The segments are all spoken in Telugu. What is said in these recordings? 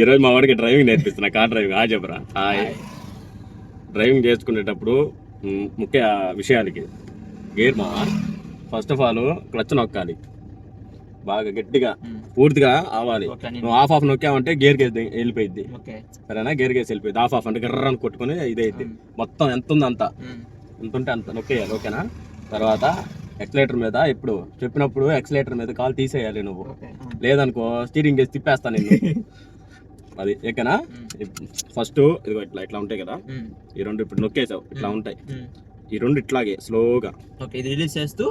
ఈరోజు మా వాడికి డ్రైవింగ్ నేర్పిస్తున్నా, కార్ డ్రైవింగ్. చెప్పరా హాయ్. డ్రైవింగ్ చేసుకునేటప్పుడు ముఖ్య విషయాలకి గేర్ మావా. ఫస్ట్ ఆఫ్ ఆల్ క్లచ్ నొక్కాలి బాగా గట్టిగా, పూర్తిగా ఆవాలి. నువ్వు ఆఫ్ నొక్కావంటే గేర్ కేసి వెళ్ళిపోయింది, సరేనా? గేర్ కేసి వెళ్ళిపోయింది. ఆఫ్ అంటే గర్రాన్ని కొట్టుకుని ఇదైద్ది. మొత్తం ఎంత ఉంది అంత, ఎంత ఉంటే అంత నొక్కేయాలి, ఓకేనా? తర్వాత ఎక్సలేటర్ మీద ఎప్పుడు చెప్పినప్పుడు ఎక్సలేటర్ మీద కాలు తీసేయాలి నువ్వు, లేదనుకో స్టీరింగ్ కేసి తిప్పేస్తాను నేను. అది ఓకేనా? ఫస్ట్ ఇదిగో ఇట్లా ఇట్లా ఉంటాయి కదా, ఈ రెండు ఇప్పుడు నొక్కేసావు, ఇట్లా ఉంటాయి ఈ రెండు. ఇట్లాగే స్లోగా రిలీజ్ చేస్తూ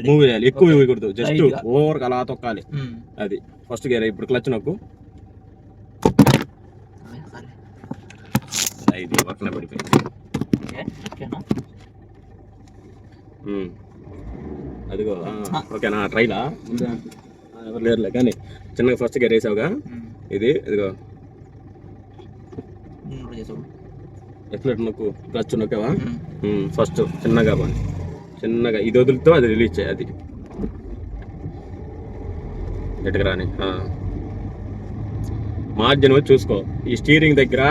మూవ్ చేయాలి, ఎక్కువ ఇవ్వకూడదు, జస్ట్ ఓవర్ అలా తొక్కాలి. అది ఫస్ట్ గేర్. ఇప్పుడు క్లచ్ నొక్కు, ఇది వర్క్లో పడిపోయింది. అదిగో ఓకేనా? ట్రైలా ఎవరు లేరులే కానీ చిన్నగా ఫస్ట్ గేర్ వేసావుగా, ఇది ఇదిగో ఎక్సలేటర్ నొక్కు, క్లచ్ నొక్కావా? ఫస్ట్ చిన్నగా బాగా చిన్నగా ఇది వదులుతో అది రిలీజ్ చేయాలి. అది గట్టిగా రాని మార్జిన్ చూసుకో. ఈ స్టీరింగ్ దగ్గర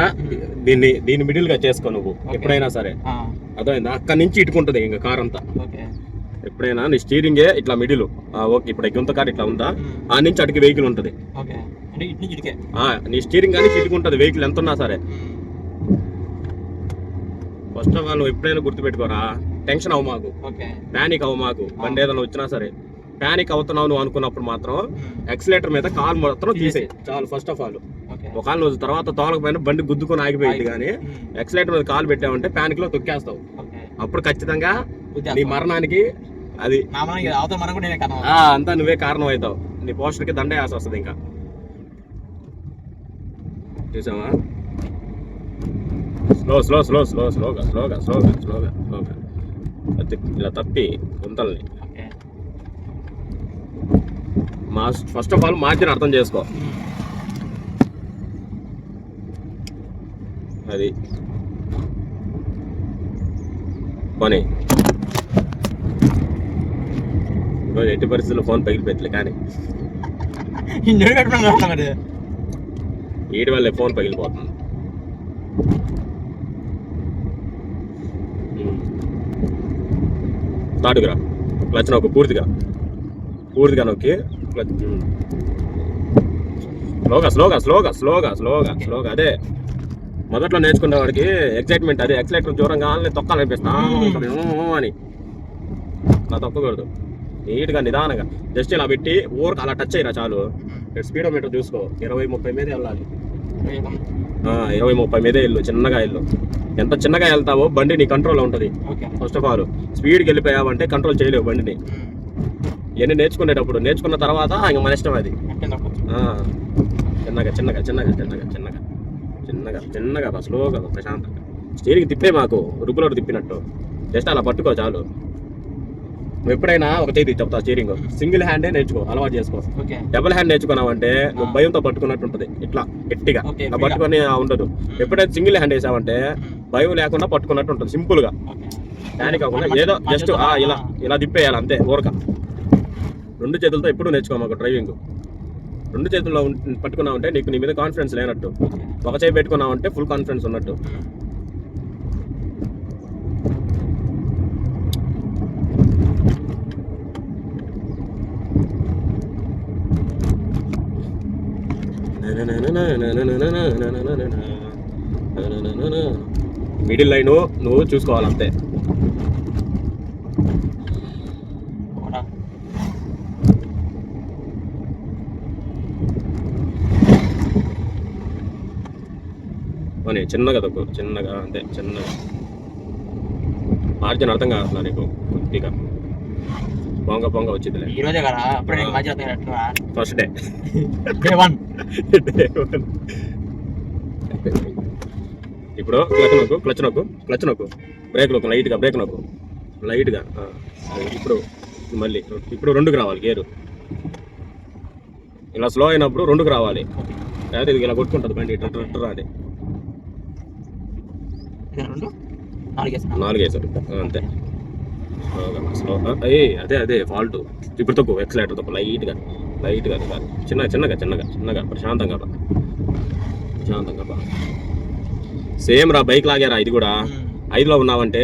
దీన్ని మిడిల్ గా చేసుకో నువ్వు ఎప్పుడైనా సరే, అర్థమైందా? అక్కడి నుంచి ఇటుకుంటది ఇంకా కార్ అంతా. ఎప్పుడైనా నీ స్టీరింగే ఇట్లా మిడిల్, ఓకే ఇప్పుడు గుంత కార్ ఇట్లా ఉందా, ఆ నుంచి అటుకి వెహికల్ ఉంటది. నీ స్టీరింగ్ కానీ ఇటుకుంటది వెహికల్ ఎంత ఉన్నా సరే. ఫస్ట్ ఆఫ్ ఆల్ నువ్వు ఎప్పుడైనా గుర్తుపెట్టుకోరా, టెన్షన్ అవ్వ మాకు, ప్యానిక్ అవ్వ మాకు. బండి ఏదైనా వచ్చినా సరే ప్యానిక్ అవుతున్నావు నువ్వు అనుకున్నప్పుడు మాత్రం ఎక్సలేటర్ మీద కాలు మాత్రం తీసేయి చాలు. ఫస్ట్ ఆఫ్ ఆల్ ఒకవేళ నువ్వు తర్వాత తోలకపోయినా బండి గుద్దుకొని ఆగిపోయింది, కానీ ఎక్సలేటర్ మీద కాలు పెట్టావంటే ప్యానిక్ లో తొక్కేస్తావు. అప్పుడు ఖచ్చితంగా నీ మరణానికి అది అంతా నువ్వే కారణం అవుతావు. నీ పోస్టర్కి దండ వేసి వస్తుంది. ఇంకా చూసావా? స్లో స్లో స్లో స్లో స్లోగా స్లోగా స్లోగా స్లోగా స్లోగా ఇలా తప్పి గుంతల్ని. ఫస్ట్ ఆఫ్ ఆల్ మార్జిన్ అర్థం చేసుకో. అది పని ఈరోజు ఎట్టి పరిస్థితుల్లో ఫోన్ పగిలిపోతుంది, కానీ వీటి వల్లే ఫోన్ పగిలిపోతుంది. స్టార్ట్గా క్లచ్ నొక్కు, పూర్తిగా నొక్కి క్లచ్ స్లోగా స్లోగా స్లోగా స్లోగా స్లోగా స్లోగా. అదే మొదట్లో నేర్చుకునే వాడికి ఎక్సైట్మెంట్, అదే ఎక్సలేటర్ దూరంగా తొక్కాలనిపిస్తా అని. అలా తొక్కకూడదు, నీట్గా నిదానంగా జస్ట్ ఇలా పెట్టి ఊరికి అలా టచ్ అయినా చాలు. స్పీడోమీటర్ చూసుకో, 20-30 మీద వెళ్ళాలి. 20-30 మీదే వెళ్ళు, చిన్నగా వెళ్ళు. ఎంత చిన్నగా వెళ్తావో బండి నీ కంట్రోల్లో ఉంటుంది. ఫస్ట్ ఆఫ్ ఆల్ స్పీడ్కి వెళ్ళిపోయావంటే కంట్రోల్ చేయలేవు బండిని. ఇవన్నీ నేర్చుకున్న తర్వాత ఇంక మన ఇష్టం అది. చిన్నగా చిన్నగా చిన్నగా చిన్నగా చిన్నగా చిన్నగా చిన్నగా స్లోగా ప్రశాంతంగా స్టీరింగ్ తిప్పే మాకు రుబ్బులో తిప్పినట్టు. జస్ట్ అలా పట్టుకో చాలు. నువ్వు ఎప్పుడైనా ఒక చేతి చెప్తా, స్టీరింగ్ సింగిల్ హ్యాండే నేర్చుకో, అలవాటు చేసుకో. డబుల్ హ్యాండ్ నేర్చుకున్నావంటే నువ్వు భయంతో పట్టుకున్నట్టు ఉంటుంది, ఇట్లా గట్టిగా పట్టుకొని ఉండదు. ఎప్పుడైతే సింగిల్ హ్యాండ్ వేసావంటే భయం లేకుండా పట్టుకున్నట్టు ఉంటుంది, సింపుల్ గా ప్యానిక్ కాకుండా. ఏదో జస్ట్ ఇలా తిప్పేయాలి అంతే, ఊరక. రెండు చేతులతో ఎప్పుడు నేర్చుకో మాకు డ్రైవింగ్. రెండు చేతుల్లో పట్టుకున్నావంటే నీకు నీ మీద కాన్ఫిడెన్స్ లేనట్టు, ఒక చేయి పెట్టుకున్నావంటే ఫుల్ కాన్ఫిడెన్స్ ఉన్నట్టు. మిడిల్ లైన్ నువ్వు చూసుకోవాలంతే. అని చిన్నగా తక్కువ, చిన్నగా అంతే, చిన్నగా. మార్జిన్ అర్థం కావట్లా నీకు? కొద్దిగా పొంగ వచ్చింది. ఫస్ట్ డే ఇప్పుడు క్లచ్ నొక్కు, బ్రేక్ నొక్కు, లైట్గా. ఇప్పుడు రెండుకి రావాలి గేరు. ఇలా స్లో అయినప్పుడు రెండుకి రావాలి, లేకపోతే ఇది ఇలా కొట్టుకుంటుంది బండి రాదే. 4 వేసారు అంతే. స్లో అదే ఫాల్ట్. ఇప్పుడు తక్కువ ఎక్సలేటర్ తక్కువ లైట్గా. లైట్గా కాదు, చిన్నగా ప్రశాంతంగా సేమ్ రా బైక్ లాగారా ఇది కూడా. 5లో ఉన్నావంటే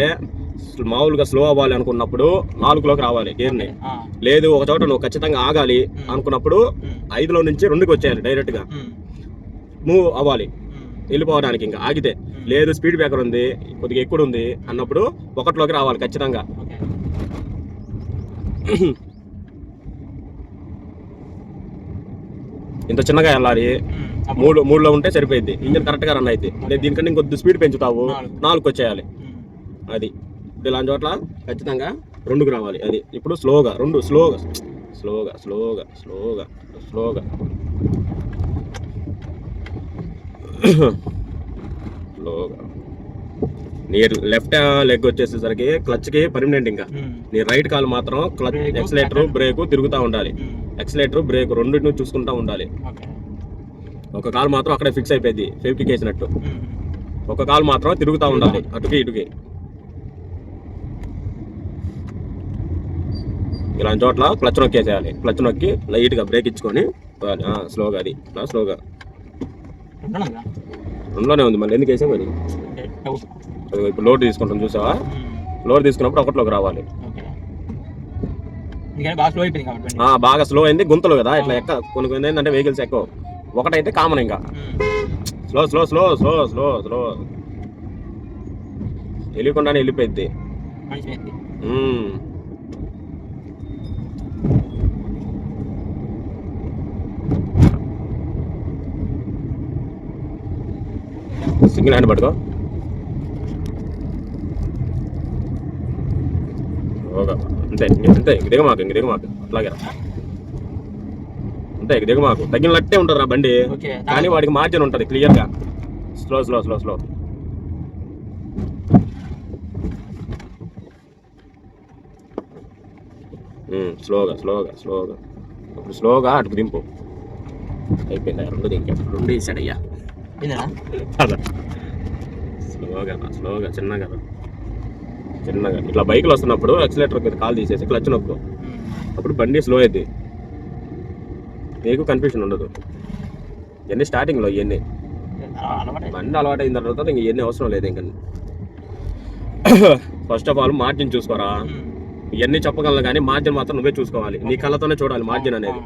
మామూలుగా స్లో అవ్వాలి అనుకున్నప్పుడు 4లోకి రావాలి గేర్ని. లేదు ఒక చోట నువ్వు ఖచ్చితంగా ఆగాలి అనుకున్నప్పుడు 5లో నుంచి 2కి వచ్చేయాలి డైరెక్ట్గా మూవ్ అవ్వాలి వెళ్ళిపోవడానికి. ఇంకా ఆగితే లేదు స్పీడ్ బ్రేకర్ ఉంది కొద్దిగా ఎక్కువ ఉంది అన్నప్పుడు 1లోకి రావాలి ఖచ్చితంగా. ఇంత చిన్నగా వెళ్ళాలి, 3లో ఉంటే సరిపోయింది, ఇంజన్ కరెక్ట్గా రన్ అయితే. లేదు దీనికంటే ఇంకొద్ది స్పీడ్ పెంచుతావు 4కి వచ్చేయాలి. అది ఇలాంటి చోట్ల ఖచ్చితంగా 2కి రావాలి. అది ఇప్పుడు స్లోగా నీ లెఫ్ట్ లెగ్ వచ్చేసేసరికి క్లచ్కి పర్మనెంట్. ఇంకా నీ రైట్ కాలు మాత్రం క్లచ్ ఎక్సలేటర్ బ్రేక్ తిరుగుతూ ఉండాలి. ఎక్సలేటర్ బ్రేక్ రెండింటిని చూసుకుంటూ ఉండాలి. ఒక కాలు మాత్రం అక్కడే ఫిక్స్ అయిపోయింది ఫెవిక్విక్ వేసినట్టు. ఒక కాలు మాత్రం తిరుగుతూ ఉండాలి అటుకి ఇటుకి. ఇలాంటి చోట్ల క్లచ్ నొక్కేసేయాలి. క్లచ్ నొక్కి లైట్గా బ్రేక్ ఇచ్చుకొని స్లోగా. అది స్లోగా 2లోనే ఉంది మళ్ళీ ఎందుకు వేసా మరి. ఇప్పుడు లోడ్ తీసుకుంటాం చూసావా, లోడ్ తీసుకున్నప్పుడు 1లోకి రావాలి. బాగా స్లో అయింది గుంతలు కదా ఇట్లా ఎక్క కొన్ని ఏంటంటే వెహికల్స్ ఎక్కువ. 1 అయితే కామన్. ఇంకా స్లో వెళ్ళకుండానే వెళ్ళిపోయింది. సింగిల్ హ్యాండ్ పట్టుకో. అంతే ఇంక దిగమాకు అట్లాగే అంతే ఇంక దిగమాకు. తగినట్టే ఉంటుంది రా బండి, కానీ వాడికి మార్జిన్ ఉంటుంది క్లియర్గా. స్లో స్లోగా ఇప్పుడు స్లోగా అటుకు దింపు. అయిపోయిందా 2 దింకా 2 ఇస్తాడు అయ్యా. స్లోగా చిన్నగా ఇట్లా బైక్లో వస్తున్నప్పుడు ఎక్సలేటర్ మీద కాల్ తీసేసి క్లచ్ నొక్కు. అప్పుడు బండి స్లో అయింది, నీకు కన్ఫ్యూషన్ ఉండదు. ఇవన్నీ స్టార్టింగ్లో ఇవన్నీ బండి అలవాటు అయిన తర్వాత ఇంక ఇవన్నీ అవసరం లేదు. ఇంకా ఫస్ట్ ఆఫ్ ఆల్ మార్జిన్ చూసుకోరా. ఇవన్నీ చెప్పగలను కానీ మార్జిన్ మాత్రం నువ్వే చూసుకోవాలి. నీ కళ్ళతోనే చూడాలి మార్జిన్ అనేది.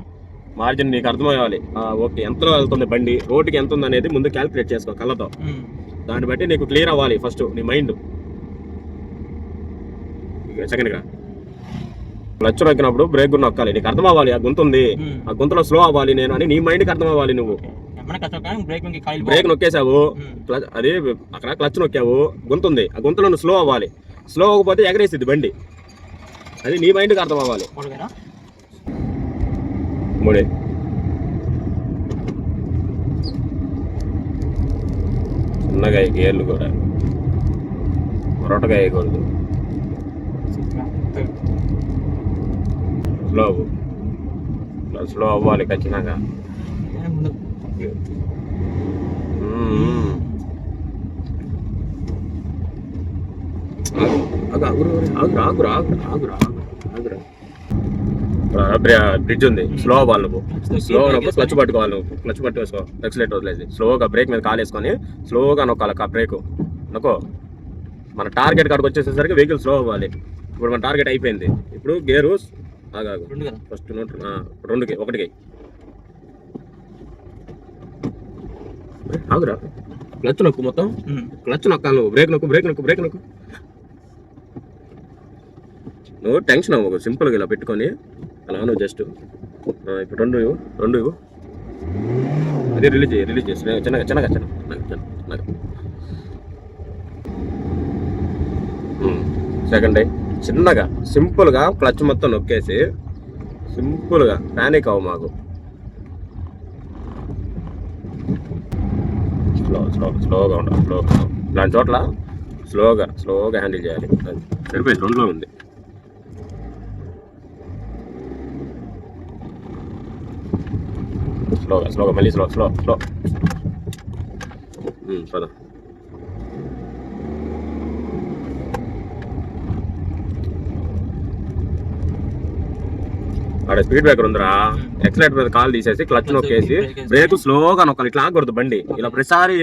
మార్జిన్ నీకు అర్థమయ్యాలి. ఓకే ఎంతలో వెళ్తుంది బండి, రోడ్డుకి ఎంత ఉంది అనేది ముందు క్యాలిక్యులేట్ చేసుకో కళ్ళతో. దాన్ని బట్టి నీకు క్లియర్ అవ్వాలి ఫస్ట్ నీ మైండ్. సెకండ్గా క్లచ్ నొక్కినప్పుడు బ్రేక్ కూడా నొక్కాలి. నీకు అర్థం అవ్వాలి ఆ గుంత ఉంది, ఆ గుంతలో స్లో అవ్వాలి నేను అని నీ మైండ్కి అర్థం అవ్వాలి. నువ్వు బ్రేక్ నొక్కేసావు, అది అక్కడ క్లచ్ నొక్కావు, గుంత ఉంది, ఆ గుంతలో నువ్వు స్లో అవ్వాలి. స్లో అవ్వకపోతే ఎగరేసిద్ది బండి. అది నీ మైండ్కి అర్థం అవ్వాలి. 3 చిన్నగా గేర్లు కూడా రొట్టగా వేయకూడదు. స్లో అవ్వాలి ఖచ్చితంగా. బ్రిడ్జ్ ఉంది, స్లో అవ్వాలి నువ్వు. స్లో ఉన్నప్పుడు క్లచ్ పట్టుకోవాలి. నువ్వు క్లచ్ పట్టుకోసుకో, ఎక్సలేటర్ వదిలేసి స్లోగా బ్రేక్ మీద కాలేసుకొని స్లోగా నొక్కాలి. ఆ బ్రేక్ నొక్కో. మన టార్గెట్ కాడికి వచ్చేసేసరికి వెహికల్ స్లో అవ్వాలి. ఇప్పుడు మన టార్గెట్ అయిపోయింది. ఇప్పుడు గేరు ఫస్ట్ 2కి 1కి ఆగురా. క్లచ్ నొక్కు, మొత్తం క్లచ్ నొక్కాలి నువ్వు. బ్రేక్ నొక్కు. నువ్వు టెన్షన్ అవ్వకు, సింపుల్గా ఇలా పెట్టుకొని అలా నువ్వు జస్ట్ ఇప్పుడు 2 అది రిలీజ్ చేసి చిన్నగా సెకండ్ చిన్నగా సింపుల్గా క్లచ్ మొత్తం నొక్కేసి సింపుల్గా ప్యానిక్ అవ్వ మాకు. స్లోగా ఉండాలి. ఇలాంటి చోట్ల స్లోగా హ్యాండిల్ చేయాలి. సరిపోయింది, 2లో ఉంది. స్లోగా మళ్ళీ స్లో పద. ఆడ స్పీడ్ బ్రేకర్ ఉందిరా, ఎక్సలేటర్ మీద కాల్ తీసేసి క్లచ్ నొక్కేసి బ్రేక్ స్లోగా నొక్కాలి. ఇట్లా ఆగకూడదు బండి, ఇలా ప్రతిసారి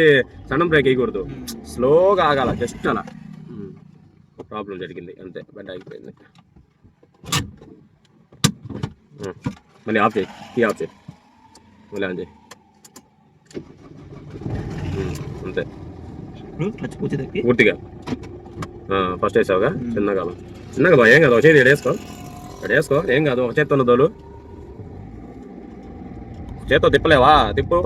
సడన్ బ్రేక్ వేయకూడదు, స్లోగా ఆగాల. జస్ట్ అలా ప్రాబ్లం జరిగింది అంతే, బండి ఆగిపోయింది. మళ్ళీ ఆఫ్ చేయి, కీ ఆఫ్ చేయి, మళ్ళీ ఆన్ చేయి, అంతే పూర్తిగా. ఫస్ట్ వేసావుగా, చిన్నగా చిన్నగా ఏం కాదు, ఒక చేతి వేసుకో ఏం కాదు. ఒక చేత్తో ఉన్నదోలు, చేత్తో తిప్పలేవా, తిప్పు.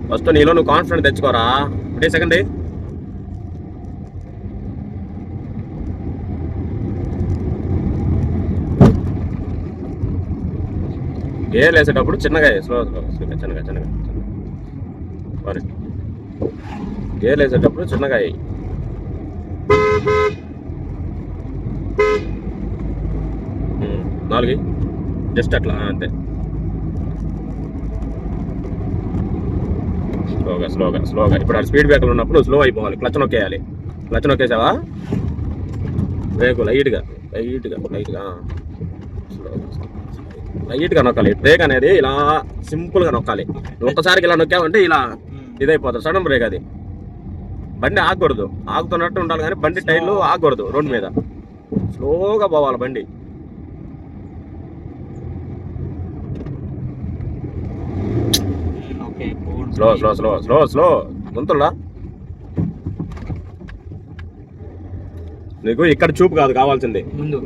ఫస్ట్ నీలో నువ్వు కాన్ఫిడెంట్ తెచ్చుకోరా. ఒకటే సెకండ్ గేర్ వేసేటప్పుడు చిన్నగా చిన్నగా సారీ, గేర్ వేసేటప్పుడు చిన్నగా 4 జస్ట్ అట్లా అంతే. స్లోగా. ఇప్పుడు ఆ స్పీడ్ బ్రేకర్లు ఉన్నప్పుడు స్లో అయిపోవాలి, క్లచ్ నొక్కేయాలి. క్లచ్ నొక్కేసావా, బ్రేక్ లైట్గా నొక్కాలి. బ్రేక్ అనేది ఇలా సింపుల్గా నొక్కాలి. ఒక్కసారికి ఇలా నొక్కామంటే ఇలా ఇదైపోతుంది, సడన్ బ్రేక్. అది బండి ఆగకూడదు, ఆగుతున్నట్టు ఉండాలి కానీ బండి టైర్లు ఆగకూడదు. రోడ్డు మీద స్లోగా పోవాలి బండి. స్లో గుంతుల్లా. నీకు ఇక్కడ చూపు కాదు కావాల్సింది,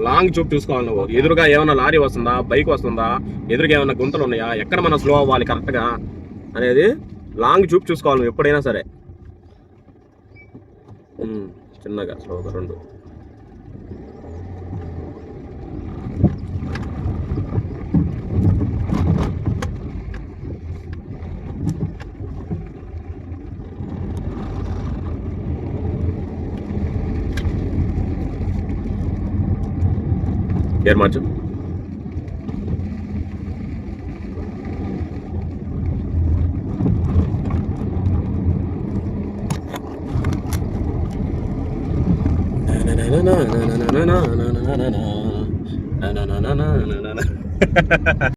లాంగ్ చూపు చూసుకోవాలి నువ్వు. ఎదురుగా ఏమైనా లారీ వస్తుందా, బైక్ వస్తుందా, ఎదురుగా ఏమైనా గుంతలు ఉన్నాయా, ఎక్కడ మనం స్లో అవ్వాలి కరెక్ట్గా అనేది లాంగ్ చూపు చూసుకోవాలి నువ్వు ఎప్పుడైనా సరే. చిన్నగా స్లోగా 2. గేర్ మార్చు.